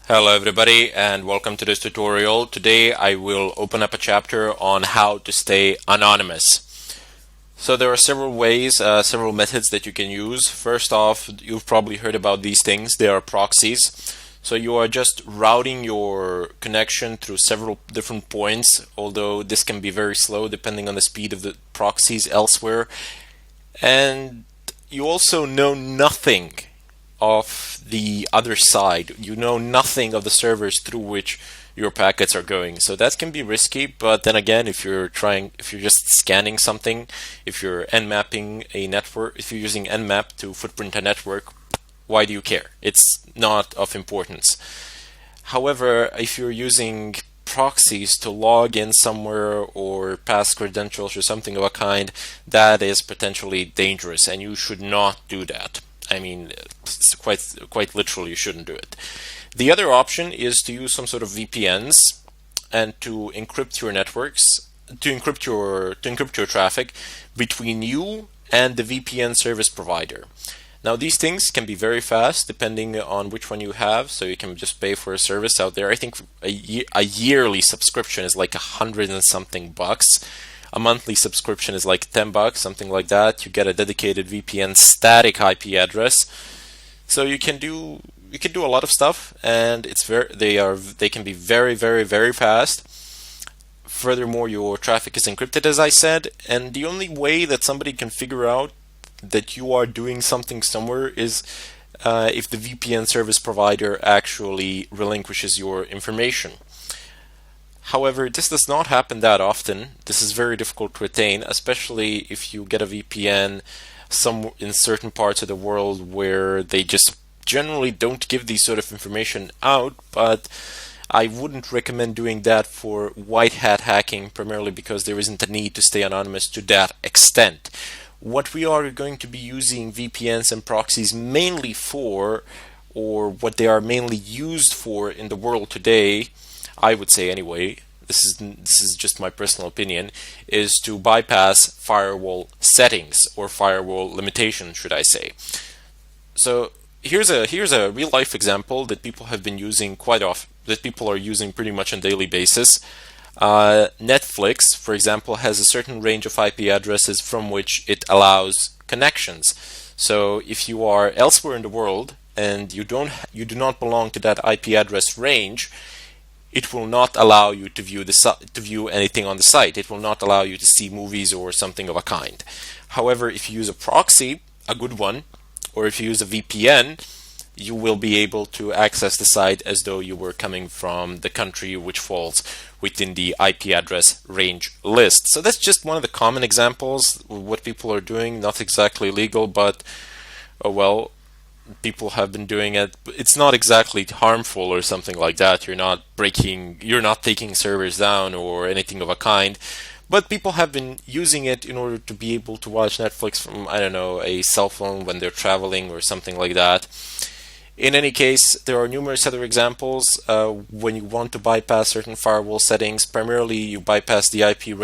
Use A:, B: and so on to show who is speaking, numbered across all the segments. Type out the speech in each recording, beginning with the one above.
A: Hello everybody and welcome to this tutorial. Today I will open up a chapter on how to stay anonymous. So there are several ways, several methods that you can use. First off, you've probably heard about these things. They are proxies. So you are just routing your connection through several different points, although this can be very slow depending on the speed of the proxies elsewhere. And you also know nothing of the other side. You know nothing of the servers through which your packets are going. So that can be risky, but then again, if you're just scanning something, if you're nmapping a network, if you're using nmap to footprint a network, why do you care? It's not of importance. However, if you're using proxies to log in somewhere or pass credentials or something of a kind, that is potentially dangerous and you should not do that. I mean, it's quite literally, you shouldn't do it. The other option is to use some sort of VPNs and to encrypt your networks, to encrypt your traffic between you and the VPN service provider. Now, these things can be very fast depending on which one you have, so you can just pay for a service out there. I think a yearly subscription is like $100 and something bucks. A monthly subscription is like $10, something like that. You get a dedicated VPN static IP address, so you can do a lot of stuff, and they can be very fast. Furthermore, your traffic is encrypted, as I said, and the only way that somebody can figure out that you are doing something somewhere is if the VPN service provider actually relinquishes your information. However, this does not happen that often. This is very difficult to attain, especially if you get a VPN in certain parts of the world where they just generally don't give these sort of information out, but I wouldn't recommend doing that for white hat hacking, primarily because there isn't a need to stay anonymous to that extent. What we are going to be using VPNs and proxies mainly for, or what they are mainly used for in the world today, I would say anyway, this is just my personal opinion, is to bypass firewall settings or firewall limitations, should I say. So here's a real life example that people have been using quite often, that people are using pretty much on a daily basis. Netflix, for example, has a certain range of IP addresses from which it allows connections. So if you are elsewhere in the world and you do not belong to that IP address range, it will not allow you to view anything on the site. It will not allow you to see movies or something of a kind. However, if you use a proxy, a good one, or if you use a VPN, you will be able to access the site as though you were coming from the country which falls within the IP address range list. So that's just one of the common examples of what people are doing. Not exactly legal, but well, people have been doing it. It's not exactly harmful or something like that. You're not taking servers down or anything of a kind. But people have been using it in order to be able to watch Netflix from, I don't know, a cell phone when they're traveling or something like that. In any case, there are numerous other examples when you want to bypass certain firewall settings. Primarily, you bypass the IP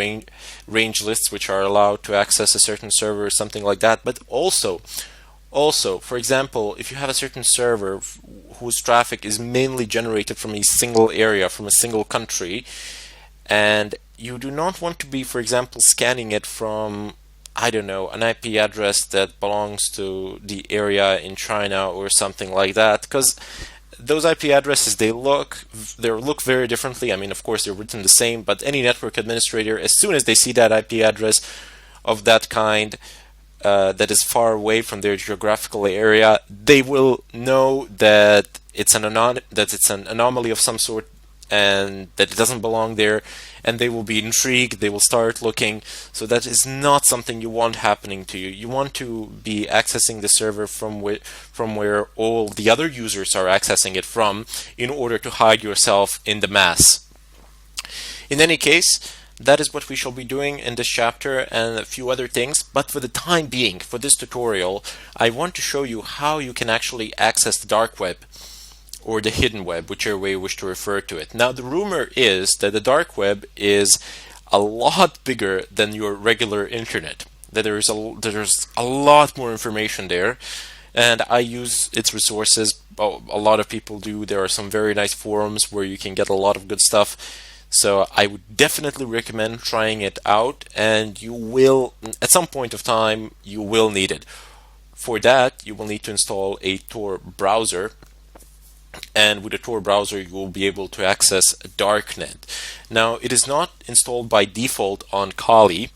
A: range lists, which are allowed to access a certain server or something like that. But also, for example, if you have a certain server whose traffic is mainly generated from a single area, from a single country, and you do not want to be, for example, scanning it from, I don't know, an IP address that belongs to the area in China or something like that, because those IP addresses, they look very differently. I mean, of course, they're written the same, but any network administrator, as soon as they see that IP address of that kind, that is far away from their geographical area, they will know that it's an anomaly of some sort and that it doesn't belong there, and they will be intrigued. They will start looking. So that is not something you want happening to you. You want to be accessing the server from where all the other users are accessing it from, in order to hide yourself in the mass. In any case, that is what we shall be doing in this chapter and a few other things. But for the time being, for this tutorial, I want to show you how you can actually access the dark web, or the hidden web, whichever way you wish to refer to it. Now, the rumor is that the dark web is a lot bigger than your regular internet. That there's a lot more information there. and I use its resources. A lot of people do. There are some very nice forums where you can get a lot of good stuff. So I would definitely recommend trying it out, and you will, at some point of time, you will need it. For that, you will need to install a Tor browser, and with a Tor browser, you will be able to access Darknet. Now, it is not installed by default on Kali,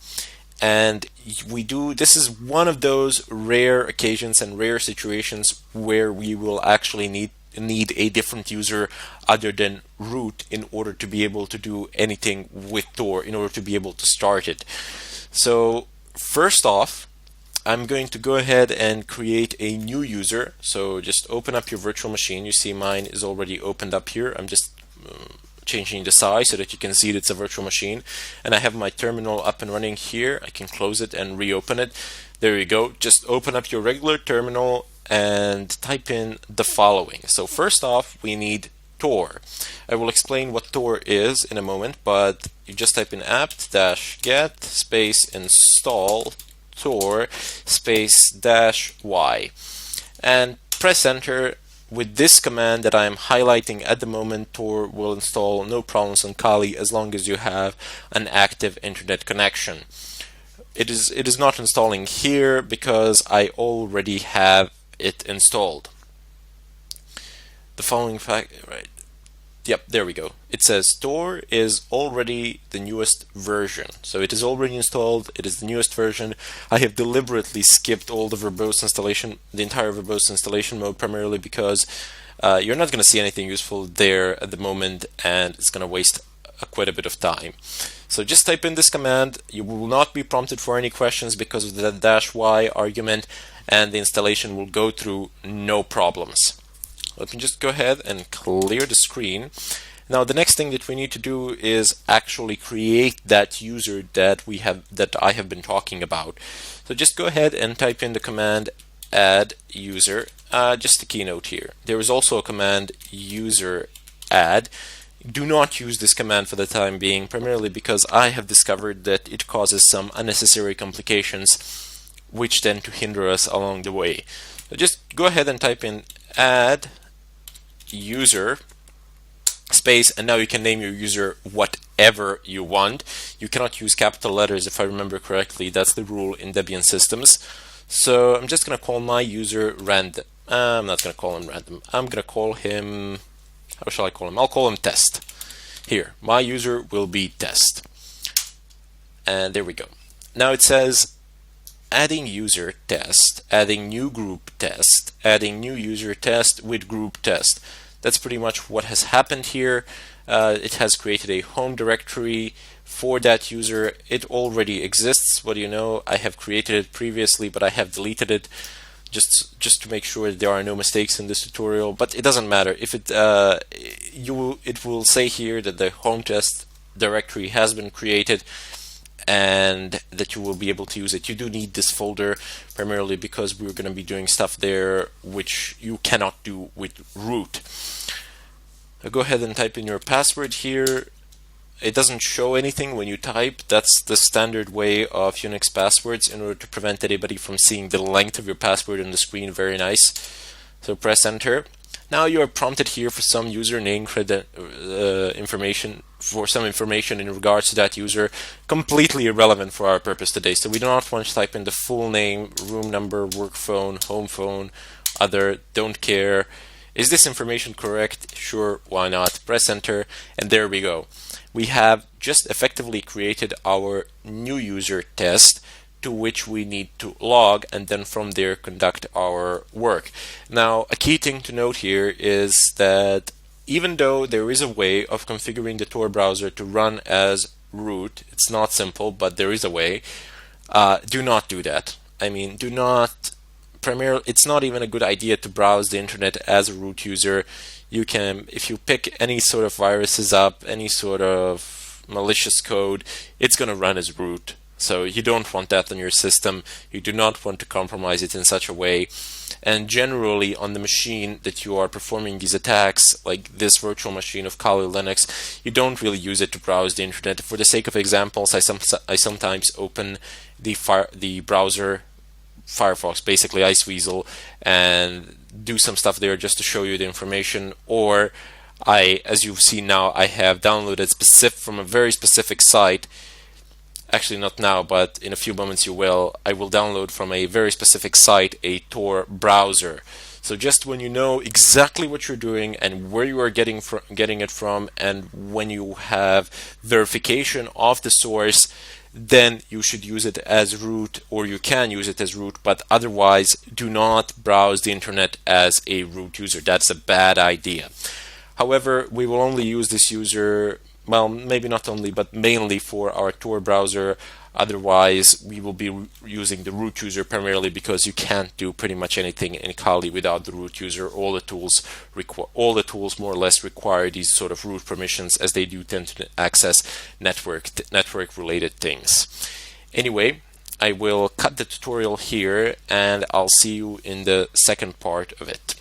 A: and this is one of those rare occasions and rare situations where we will actually need a different user other than root in order to be able to do anything with Tor, in order to be able to start it. So first off, I'm going to go ahead and create a new user. So just open up your virtual machine. You see mine is already opened up here. I'm just changing the size so that you can see that it's a virtual machine, and I have my terminal up and running here. I can close it and reopen it. There you go. Just open up your regular terminal and type in the following. So first off, we need Tor. I will explain what Tor is in a moment, but you just type in apt-get space install Tor space -y and press enter. With this command that I am highlighting at the moment, Tor will install no problems on Kali as long as you have an active internet connection. It is not installing here because I already have it installed. The following fact, right? Yep, there we go. It says Tor is already the newest version. So it is already installed. It is the newest version. I have deliberately skipped all the verbose installation, the entire verbose installation mode, primarily because you're not going to see anything useful there at the moment, and it's going to waste quite a bit of time. So just type in this command. You will not be prompted for any questions because of the -y argument, and the installation will go through no problems. Let me just go ahead and clear the screen. Now the next thing that we need to do is actually create that user that I have been talking about. So just go ahead and type in the command add user. Just a keynote here. There is also a command user add. Do not use this command for the time being, primarily because I have discovered that it causes some unnecessary complications which tend to hinder us along the way. So just go ahead and type in add user space, and now you can name your user whatever you want. You cannot use capital letters, if I remember correctly. That's the rule in Debian systems. So I'm just going to call my user random. I'm not going to call him random. I'm going to call him, how shall I call him? I'll call him test. Here, my user will be test. And there we go. Now it says adding user test, adding new group test, adding new user test with group test. That's pretty much what has happened here. It has created a home directory for that user. It already exists. What do you know? I have created it previously, but I have deleted it just to make sure that there are no mistakes in this tutorial. But it doesn't matter. If it will say here that the home test directory has been created, and that you will be able to use it. You do need this folder primarily because we're going to be doing stuff there which you cannot do with root. Go ahead and type in your password here. It doesn't show anything when you type. That's the standard way of Unix passwords in order to prevent anybody from seeing the length of your password on the screen. Very nice. So press enter. Now you are prompted here for some username information, for some information in regards to that user, completely irrelevant for our purpose today. So we do not want to type in the full name, room number, work phone, home phone, other, don't care. Is this information correct? Sure, why not? Press enter, and there we go. We have just effectively created our new user test, to which we need to log, and then from there conduct our work. Now, a key thing to note here is that even though there is a way of configuring the Tor browser to run as root, it's not simple, but there is a way. Do not do that. I mean, do not. Primarily, it's not even a good idea to browse the internet as a root user. You can, if you pick any sort of viruses up, any sort of malicious code, it's going to run as root. So you don't want that on your system. You do not want to compromise it in such a way. And generally on the machine that you are performing these attacks, like this virtual machine of Kali Linux, you don't really use it to browse the internet. For the sake of examples, I sometimes open the browser Firefox, basically Iceweasel, and do some stuff there just to show you the information. Or as you've seen now, I have downloaded from a very specific site. Actually, not now, but in a few moments you will. I will download from a very specific site a Tor browser. So just when you know exactly what you're doing and where you are getting it from, and when you have verification of the source, then you should use it as root, or you can use it as root, but otherwise do not browse the internet as a root user. That's a bad idea. However, we will only use this user, well, maybe not only, but mainly for our Tor browser. Otherwise, we will be using the root user primarily, because you can't do pretty much anything in Kali without the root user. All the tools more or less require these sort of root permissions, as they do tend to access network related things. Anyway, I will cut the tutorial here, and I'll see you in the second part of it.